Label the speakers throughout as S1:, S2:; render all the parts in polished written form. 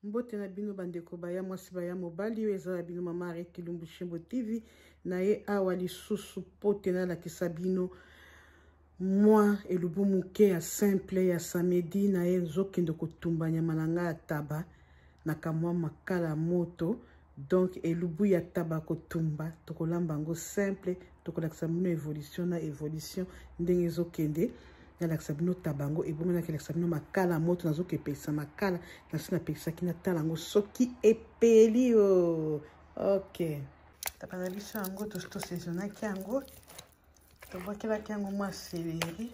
S1: Mbote na bino bandeko baya mwasi baya mobali yo eza na bino mama Arrête Kilumbu Shembo TV na ye awa lisusu pote na lakisa bino moi elubu muke ya simple ya samedi na ye nzokende kotumba nyama na nga ya taba na kamwa makala moto donc elubu ya taba kotumba tokolamba ngo simple tokolakisa bino evolution na evolution ndenge ezokende na lakisa bino tabango ebongo na lakisa bino makala moto nazoke pesa makala na sina pesa kina talango soki epeli o OK tapana biso yango to saisonna kiango to bokela kiango mwa céleri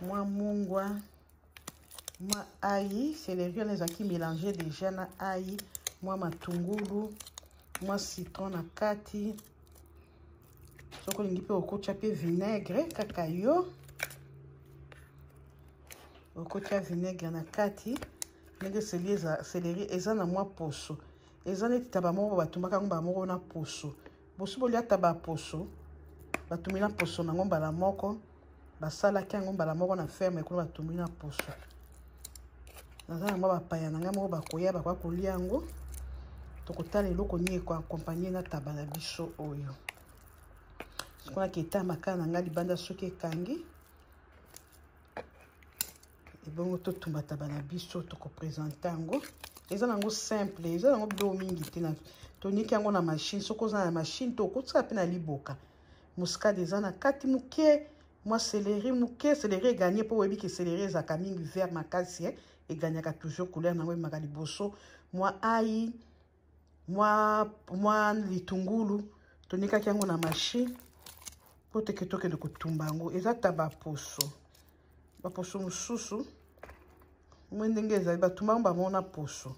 S1: mwa mungwa mwa ail céleri on les a qui mélanger déjà na ail mwa matungulu mwa citron na kati soko lingi pe okocha pe vinaigre kaka yo okocha vinaigre na kati ndenge céleri eza na mwa poso eza neti taba moko batumbaka ngo ba moko na poso bosu bolia taba poso batumina poso na ngomba la moko basala ki ngomba la moko na ferme ko batumina poso naza na mwa bapaya na nga moko bakoya bakwa kolia ngo tokotala eloko nie ko accompagner na taba na biso oyo sikola kita makala na nga libanda soki ekangi ebongo totumba taba na biso tokopresente yango eza nango simple eza nango bilo mingi te na toniki yango na machine soko oza na machine tokotika pe na liboka muscade eza na kati muke mwa céleri muke céleri eganye mpo oyebi ke céleri ezaka mingi vert makasi eganyaka toujours couleur nango emaka liboso mwa ail mwa litungulu tonikaki yango na machine po teke tokende kotumba yango eza taba baposo mosusu mwe ndenge ezali batumba yango bango na poso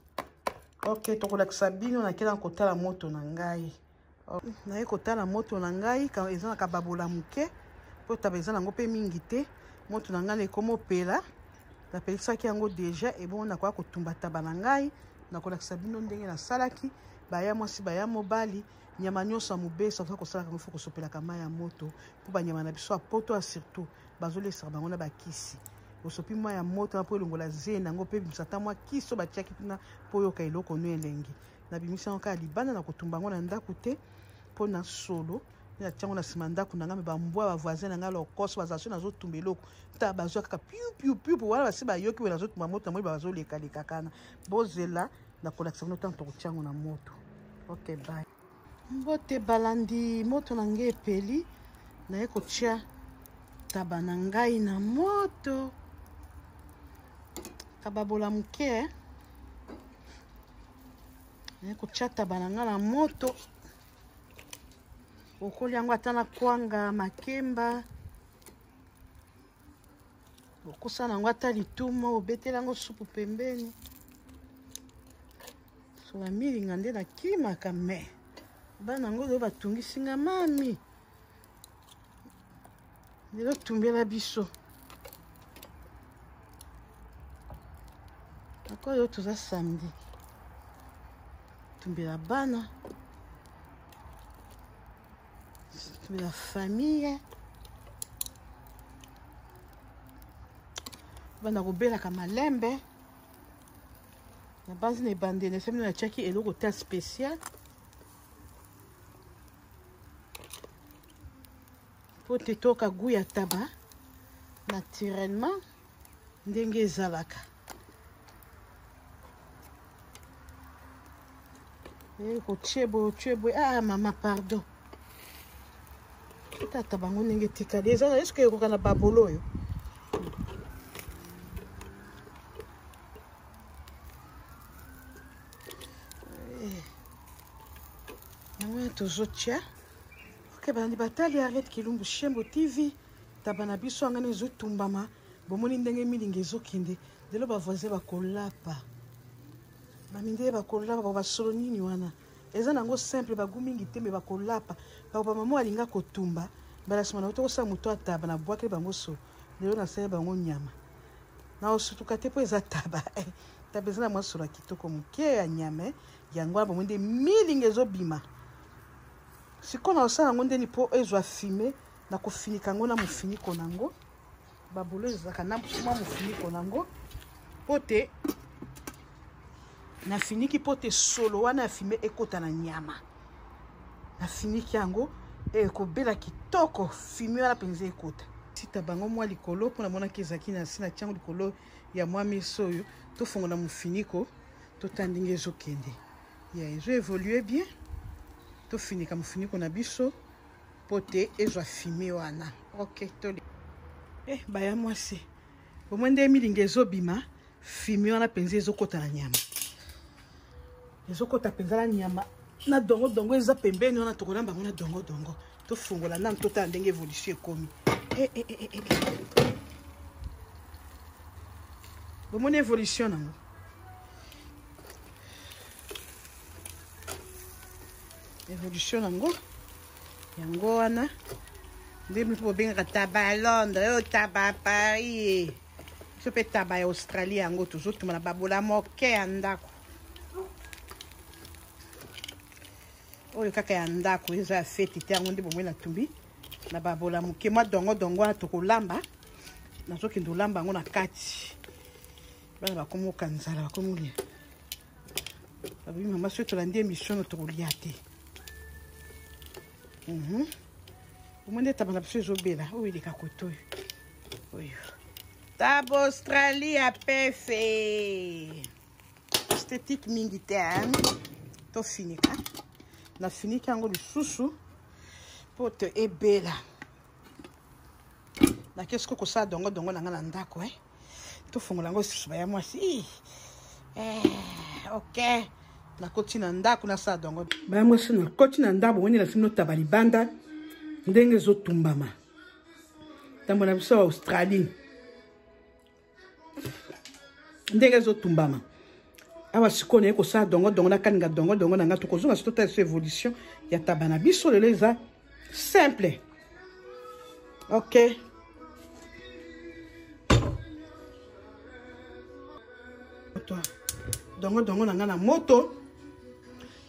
S1: OK tokolakisa bino nakela kotala moto na ngai naye kotala moto na ngai eza na kababola muke po taba eza nango mpe mingi te moto na ngai na ekomopela napelisaki yango deja ebongo nakoya kotumba taba na ngai nakolakisa bino ndenge nasalaki baya mwasi baya mobali nyama nyonso ya mobesa oza kosalaka yango fo kosopelaka mai ya moto mpo banyama na biso ya poto ya surtout bazolesaka bango na bakisi osopi mai ya moto na mpo elongola zee nango mpe bimisa ata mwa kisi oyo batiaki kuna mpo oyoka eloko no elengi nabimisa yango kaka libanda na kotumba yango na ndako te mpo na solo natia yango na nsima ndako na nga me bambwa bavoisin na nga lokoso baza so nazotumba eloko ta bazwa kaka piu wana basi bayoki we nazotumba moto na moi bazoleka kana bozela nakolakisa bino ntango tokotia yango na moto OK bye mbote balandi moto na ngai epeli naye kotia taba na ngai na moto kababola muke naye kotia taba na ngai na moto okoli yango ata na kwanga makemba okosala yango ata lituma obetela yango supu pembeni so bamilinga nde nakimaka me bana yango oyo batungisinga mami lelo tumbela biso ako oyo toza samedi tumbela bana tumbela famille bana kobelaka malembe na base na ebandene semino natiaki eloko ta spécial po te toka goût ya taba naturellement ndenge ezalaka kotieboye mama pardon tata bango ndenge etikali eza eske ekoka na babolo oyo yango tozotia OK balandi batali Arrête Kilumbu Shembo TV taba na biso angana ezotumbama bomoni ndenge milingi ezokende lelo bavoisin bakolapa bamindele bakolapa basolo nini wana eza nango simple bagu mingi te me bakolapa bamama alinga kotumba balasima na otokosala moto ataba na bwakele bango so lelo nasala bango nyama na osutuka te mpo eza taba taba eza na mwa solo ya kitoko moke ya nyama yango wana bomoni nde milingi ezobima sikoyo na osala yango ndeni mpo ezwa fume na kofinika yango na mofiniko nango babolo ezalaka na mwa mofiniko nango po te na finiki pote solo wana afime ekota na nyama na finiki yango ekobela kitoko fimi wana penza ekota sita bango mwa likolo pona mona kezaki na sina tiango likolo ya mwa miso oyo tofongola mufiniko totandinga ezokende ya ezo évoluer bien tofinika mufiniko na biso pote ezwa fimi wana ok toli baya mwasi bomwende emilinga ezobima fimi wana penza ezokota na nyama ezokota penza na nyama na dongo dongo eza pembeni wana tokolamba mona dongo dongo tofungola nanu totala ndenge évolution ekomi bomona évolution nango évolution nango yango wana nde mpo bobengaka taba ya Londres oyo taba ya Paris so mpe taba ya Australie yango tozotuma na babola moke ya ndako oyo kaka ya ndako eza ya feti te yango nde bomoi natumbi na babola moke mwa dongo dongo wana tokolamba nazokende olamba yango na kati bana bakomoka nzala bakomolia babi mama soki tolandi émission no tokolia te omoi nde taba na biso ezobela oyo eleka koto oyo taba Australie apefe esthétique mingi te tofinika na finiki yango lisusu po te ebela nakesi ko kosala dongo dongo na nga na ndako tofongola yango lisusu baya mwasi ok nakoti na ndako nasala dongo baya mwasi nakoti na ndako bomoni nasimi notaba libanda ndenge ezotumbama ntambo na biso ya Australie ndenge ezotumbama awa sikoyo naye kosala dongo dongo nakaninga dongo dongo na nga tokozonga so totala so évolution ya taba na biso lelo eza simple ok dongo dongo na nga na moto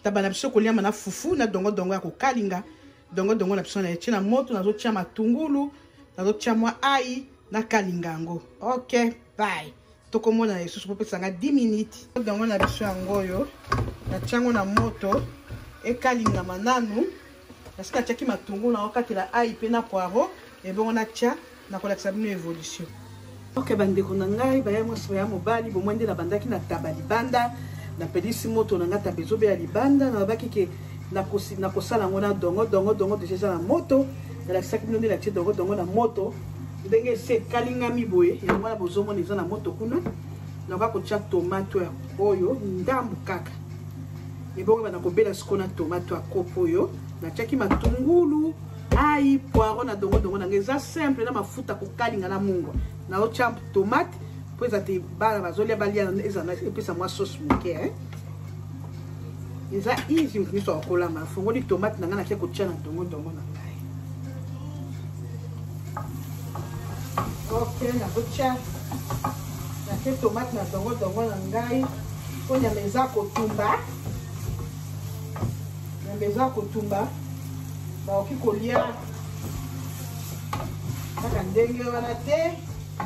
S1: taba na biso koliama na fufu na dongo dongo ya kokalinga dongo dongo na biso na etie na moto nazotia matungulu nazotia mwa ai na kalinga yango ok bye tokomona lisusu po pesanga 10 minutes dongo na biso yango oyo natiango na moto ekalinga mananu nasika atiaki matungulu na okatela ai pe na poivron ebongo natia nakolakisa bino évolution ok bandeko na ngai baya mwasi baya mobali bomwende na bandaki na taba libanda napelisi moto na ngai taba ezobela libanda nalobaki ke nakosala yango na dongo dongo dongo deja eza na moto nalakisaki bino nde natie dongo dongo na moto ndenge ese ekalingami boye yango wana bozomona eza na moto kuna nakoka kotia tomato oyo ndambu kaka ebongo bana kobela siko na tomato ya kopo oyo natiaki matungulu ai poireau na dongo dongo nange eza simple na mafuta kokalinga na mungwa naotia tomate po eza te bana bazolia balia eza epesa mwa sauce moke eza easy nyonso akolamba fongoli tomate na ngai nakia kotia na dongo dongo na ngai ok nakotia natie tomate na dongo dongo na ngai po nyama eza kotumba nyama eza kotumba baoki kolia kaka ndenge wana te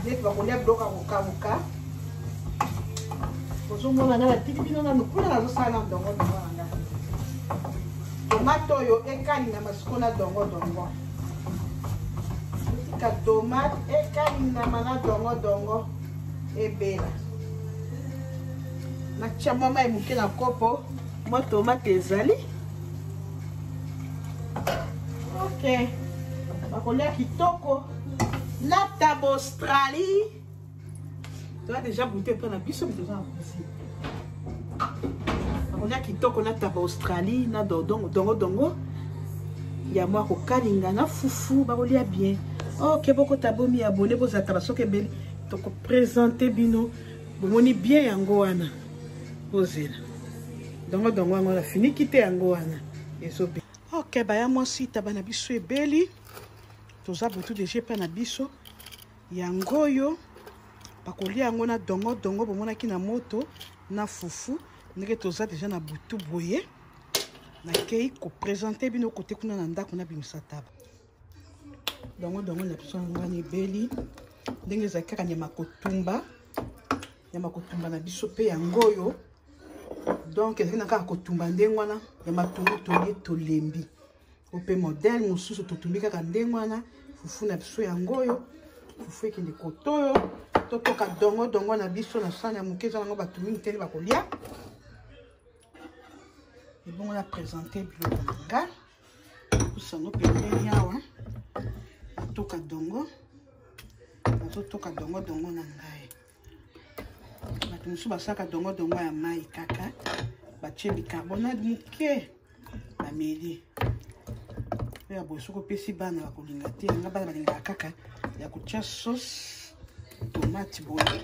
S1: neti bakolia biloko ya kokamuka ozomona nga natiki bino nanu kuna nazosala na dongo dongo na ngai tomate oyo ekalingama siko na dongo dongo esika tomate ekalingama na dongo dongo ebela natia mwa mai moke na kopo mwa tomate ezali ok bakolia kitoko na taba Australie toza deja goûté mpo na biso toza na cuisine bakolia kitoko na taba Australie na dongo dongo ya mwa kokalinga na fufu bakolia bien ok bokota bomi abone bozala taba soki ebele tokopresente bino bomoni bien yango wana bozela dongo dongo yango nafiniki te yango wana ezobe ok baya mwasi taba na biso ebeli toza butu deja mpe na biso yango oyo bakolia yango na dongo dongo bomonaki na moto na fufu ndenge toza deja na butu boye nakei kopresente bino kote kuna na ndako na bimisa taba dongo dongo na biso yango wana ebeli ndenge ezali kaka nyama kotumba na biso mpe yango oyo donc ezali na kaka kotumba ndenge wana ya matungulu tolie tolembi ope modèle mosusu totumbi kaka ndenge wana fufu na biso yango oyo fufu ekende kotoyo totoka dongo na biso na sani ya moke eza nango bato mingi teli bakolia ebongo na présente biloko na nga kusango pembeni awa natoka dongo na ngai bato mosusu basaka dongo ya mai kaka batie bicarbonate moke bameli oyo boye soki opesi bana bakolinga te yanga bana balingaka kaka ya kotia sauce tomate boye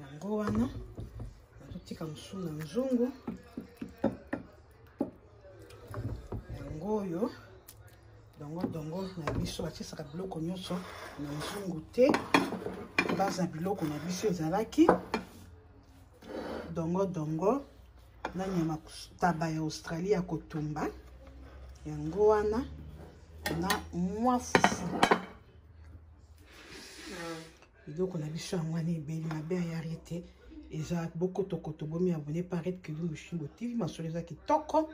S1: yango wana nazotika mosusu na nzungu yango oyo dongo na biso batiesaka biloko nyonso na nzungu te baza biloko na biso ezalaki dongo na nyama taba ya Australie ya kotumba yango wana na mwa fufu biloko na biso yango wana ebeli mabe ya arrêté eza bokotokoto bomi abonné paraître que vous Mushimbo TV masolo eza kitoko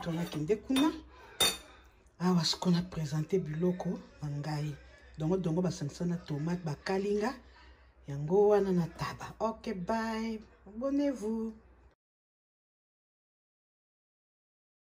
S1: tonakende kuna awa sikona présenté biloko na ngai dongo basangisa na tomate bakalinga yango wana na taba. Ok, bye, abonnez-vous.